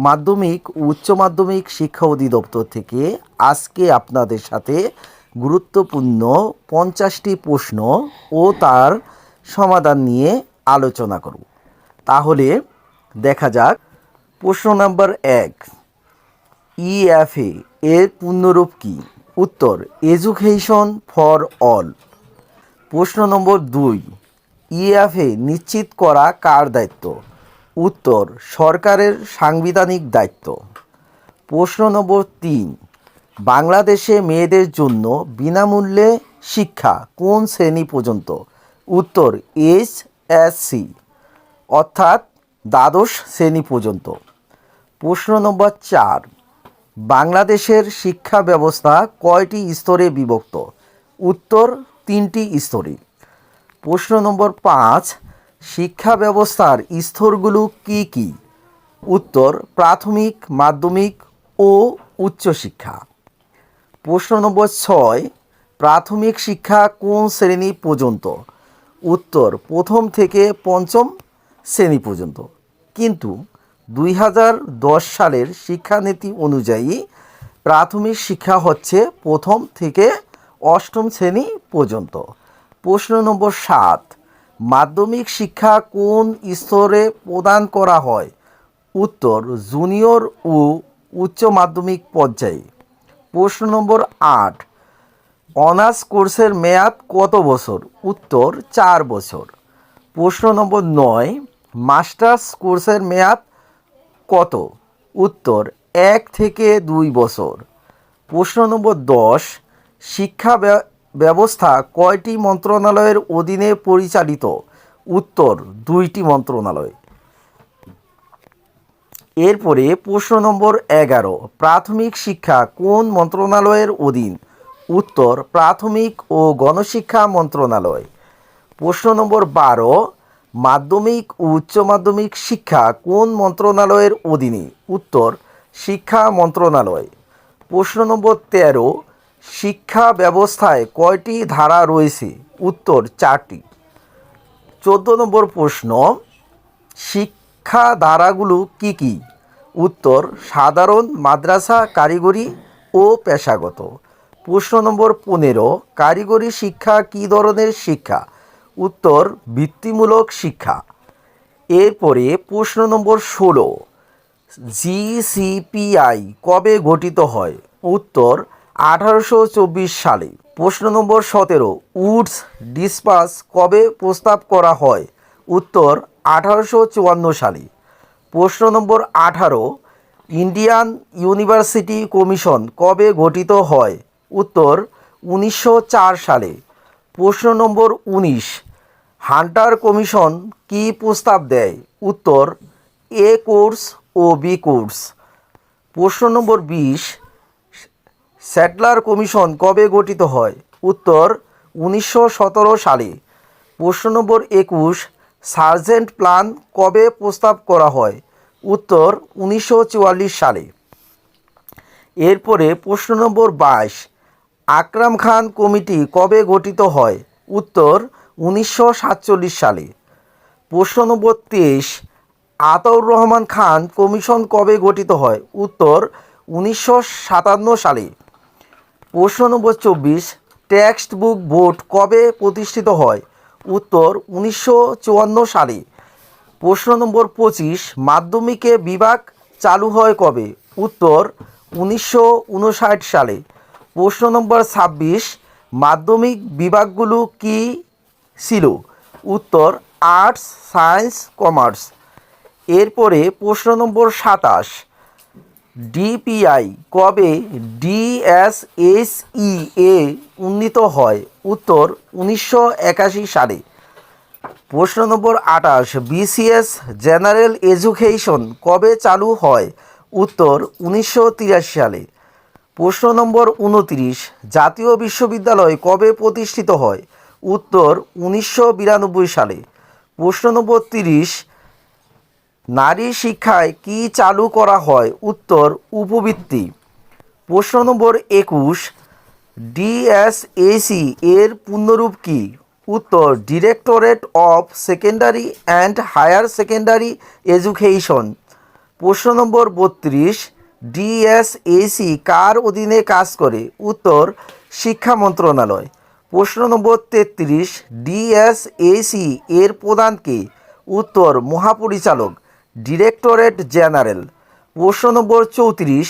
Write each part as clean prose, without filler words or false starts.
মাধ্যমিক ও উচ্চ মাধ্যমিক শিক্ষা অধিদপ্তর থেকে আজকে আপনাদের সাথে গুরুত্বপূর্ণ 50টি প্রশ্ন ও তার সমাধান নিয়ে আলোচনা করব। তাহলে দেখা যাক। প্রশ্ন নাম্বার 1, ইএফএ এর পূর্ণরূপ কী? উত্তর, এডুকেশন ফর অল। প্রশ্ন নম্বর 2, ইএফএ নিশ্চিত করা কার দায়িত্ব? উত্তর, সরকারের সাংবিধানিক দায়িত্ব। প্রশ্ন নম্বর 3, বাংলাদেশে মেয়েদের জন্য বিনামূল্যে শিক্ষা কোন শ্রেণী পর্যন্ত? উত্তর, এইচএসসি অর্থাৎ দ্বাদশ শ্রেণী পর্যন্ত। প্রশ্ন নম্বর 4, বাংলাদেশের শিক্ষা ব্যবস্থা কয়টি স্তরে বিভক্ত? উত্তর, 3টি স্তরে। প্রশ্ন নম্বর 5, শিক্ষা ব্যবস্থার স্তরগুলো কি কি? উত্তর, প্রাথমিক, মাধ্যমিক ও উচ্চশিক্ষা। প্রশ্ন নম্বর 6, প্রাথমিক শিক্ষা কোন শ্রেণী পর্যন্ত? উত্তর, প্রথম থেকে পঞ্চম শ্রেণী পর্যন্ত। কিন্তু 2010 সালের শিক্ষানীতি অনুযায়ী প্রাথমিক শিক্ষা হচ্ছে প্রথম থেকে অষ্টম শ্রেণী পর্যন্ত। প্রশ্ন নম্বর 7, মাধ্যমিক শিক্ষা কোন স্তরে প্রদান করা হয়? উত্তর, জুনিয়র ও উচ্চ মাধ্যমিক পর্যায়ে। প্রশ্ন নম্বর 8, অনার্স কোর্সের মেয়াদ কত বছর? উত্তর, 4 বছর। প্রশ্ন নম্বর 9, মাস্টার্স কোর্সের মেয়াদ কত? উত্তর, 1 থেকে 2 বছর। প্রশ্ন নম্বর 10, শিক্ষা ব্যবস্থা কয়টি মন্ত্রণালয়ের অধীনে পরিচালিত? উত্তর, 2টি মন্ত্রণালয়। এরপরে প্রশ্ন নম্বর 11, প্রাথমিক শিক্ষা কোন মন্ত্রণালয়ের অধীন? উত্তর, প্রাথমিক ও গণশিক্ষা মন্ত্রণালয়। প্রশ্ন নম্বর 12, মাধ্যমিক ও উচ্চ মাধ্যমিক শিক্ষা কোন মন্ত্রণালয়ের অধীনে? উত্তর, শিক্ষা মন্ত্রণালয়। প্রশ্ন নম্বর 13, শিক্ষা ব্যবস্থায় কয়টি ধারা রয়েছে? উত্তর, 4টি। 14 নম্বর প্রশ্ন, শিক্ষা ধারাগুলো কি কি? উত্তর, সাধারণ, মাদ্রাসা, কারিগরি ও পেশাগত। প্রশ্ন নম্বর 15, কারিগরি শিক্ষা কী ধরনের শিক্ষা? উত্তর, বৃত্তিমূলক শিক্ষা। এরপরে প্রশ্ন নম্বর 16, জিসিপিআই কবে গঠিত হয়? উত্তর, 1824 সালে। প্রশ্ন নম্বর 17, উডস ডিসপাস কবে প্রস্তাব করা হয়? উত্তর, 1854 সালে। প্রশ্ন নম্বর 18, ইন্ডিয়ান ইউনিভার্সিটি কমিশন কবে গঠিত হয়? উত্তর, 1904 সালে। প্রশ্ন নম্বর 19, হান্টার কমিশন কি প্রস্তাব দেয়? উত্তর, এ কোর্স ও বি কোর্স। প্রশ্ন নম্বর 20, স্যাডলার কমিশন কবে গঠিত হয়? উত্তর, 1917 সালে। প্রশ্ন নম্বর 21, সার্জেন্ট প্ল্যান কবে প্রস্তাব করা হয়? উত্তর, 1944 সালে। এরপরে প্রশ্ন নম্বর 22, আকরাম খান কমিটি কবে গঠিত হয়? উত্তর, 1947 সালে। প্রশ্ন নম্বর 23, আতাউর রহমান খান কমিশন কবে গঠিত হয়? উত্তর, 1957 সালে। প্রশ্ন নম্বর 24, টেক্সট বুক বোর্ড কবে প্রতিষ্ঠিত হয়? উত্তর, 1954 সালে। প্রশ্ন নম্বর 25, মাধ্যমিকে বিভাগ চালু হয় কবে? উত্তর, 1959 সালে। প্রশ্ন নম্বর 26, মাধ্যমিক বিভাগগুলো কি ছিল? উত্তর, আর্টস, সায়েন্স, কমার্স। এরপরে প্রশ্ন নম্বর 27, ডিপিআই কবে ডিএসএসই এ উন্নীত হয়? উত্তর, 1981 সালে। প্রশ্ন নম্বর 28, বিসিএস জেনারেল এডুকেশন কবে চালু হয়? উত্তর, 1983 সালে। প্রশ্ন নম্বর 29, জাতীয় বিশ্ববিদ্যালয় কবে প্রতিষ্ঠিত হয়? উত্তর, 1992 সালে। প্রশ্ন নম্বর 30, নারী শিক্ষায় কি চালু করা হয়? উত্তর, উপবৃত্তি। প্রশ্ন নম্বর 21, ডিএসএসি এর পূর্ণরূপ কী? উত্তর, directorate of secondary and higher secondary education. প্রশ্ন নম্বর 32, ডিএসএসি কার অধীনে কাজ করে? উত্তর, শিক্ষা মন্ত্রণালয়। প্রশ্ন নম্বর 33, ডিএসএসি এর প্রধান কে? উত্তর, মহাপরিচালক, ডিরেক্টরেট জেনারেল। প্রশ্ন নম্বর 34,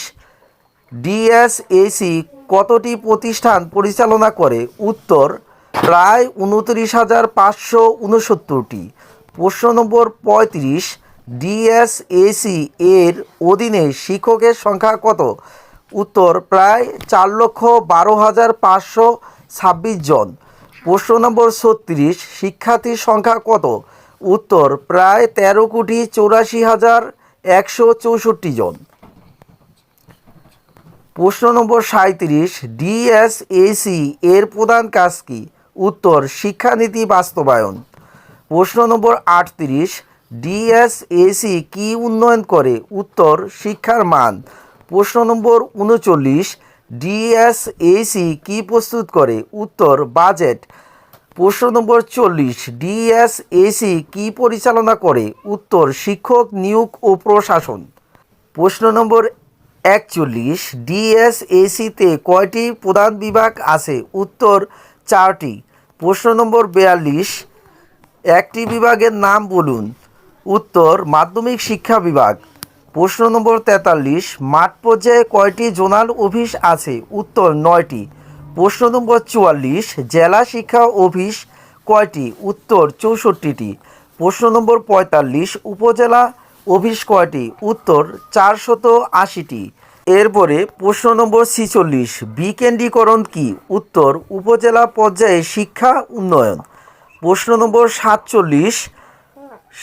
ডিএসএসি কতটি প্রতিষ্ঠান পরিচালনা করে? উত্তর, প্রায় 29,569টি। প্রশ্ন নম্বর 35, ডিএসএসি এর অধীনে শিক্ষকের সংখ্যা কত? উত্তর, প্রায় 4,12,526 জন। প্রশ্ন নম্বর 36, শিক্ষার্থীর সংখ্যা কত? উত্তর, প্রায় 13,84,164 জন। প্রশ্ন নম্বর 37, ডিএসএসি এর প্রধান কাজ কি? উত্তর, শিক্ষানীতি বাস্তবায়ন। প্রশ্ন নম্বর 38, ডিএসএসি কি উন্নয়ন করে? উত্তর, শিক্ষার মান। প্রশ্ন নম্বর 39, ডিএসএসি কি প্রস্তুত করে? উত্তর, বাজেট। প্রশ্ন নম্বর 40, ডিএসএসি কি পরিচালনা করে? উত্তর, শিক্ষক নিয়োগ ও প্রশাসন। প্রশ্ন নম্বর 41, ডিএসএসিতে কয়টি প্রধান বিভাগ আছে? উত্তর, 4টি। প্রশ্ন নম্বর 42, একটি বিভাগের নাম বলুন। উত্তর, মাধ্যমিক শিক্ষা বিভাগ। প্রশ্ন নম্বর 43, মাঠ পর্যায়ে কয়টি জোনাল অফিস আছে? উত্তর, 9টি। প্রশ্ন নম্বর 44, জেলা শিক্ষা অফিস কয়টি? উত্তর, 64টি। প্রশ্ন নম্বর 45, উপজেলা অফিস কয়টি? উত্তর, 480টি। এরপরে প্রশ্ন নম্বর 46, বিকেন্দ্রীকরণ কি? উত্তর, উপজেলা পর্যায়ে শিক্ষা উন্নয়ন। প্রশ্ন নম্বর 47,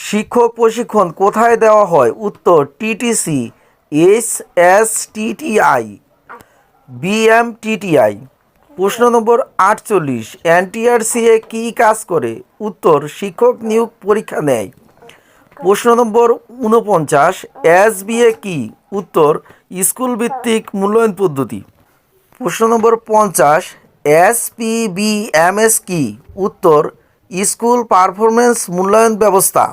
শিক্ষক প্রশিক্ষণ কোথায় দেওয়া হয়? উত্তর, টিটিসি, এসএসটিটিআই, বিএমটিটিআই। প্রশ্ন নম্বর 48, এনটিআরসিএ কী কাজ করে? উত্তর, শিক্ষক নিয়োগ পরীক্ষা নেয়। প্রশ্ন নম্বর 49, এসবিএ কি? উত্তর, স্কুল ভিত্তিক মূল্যায়ন পদ্ধতি। প্রশ্ন নম্বর 50, এসপিবিএমএস কি? উত্তর, স্কুল পারফরমেন্স মূল্যায়ন ব্যবস্থা।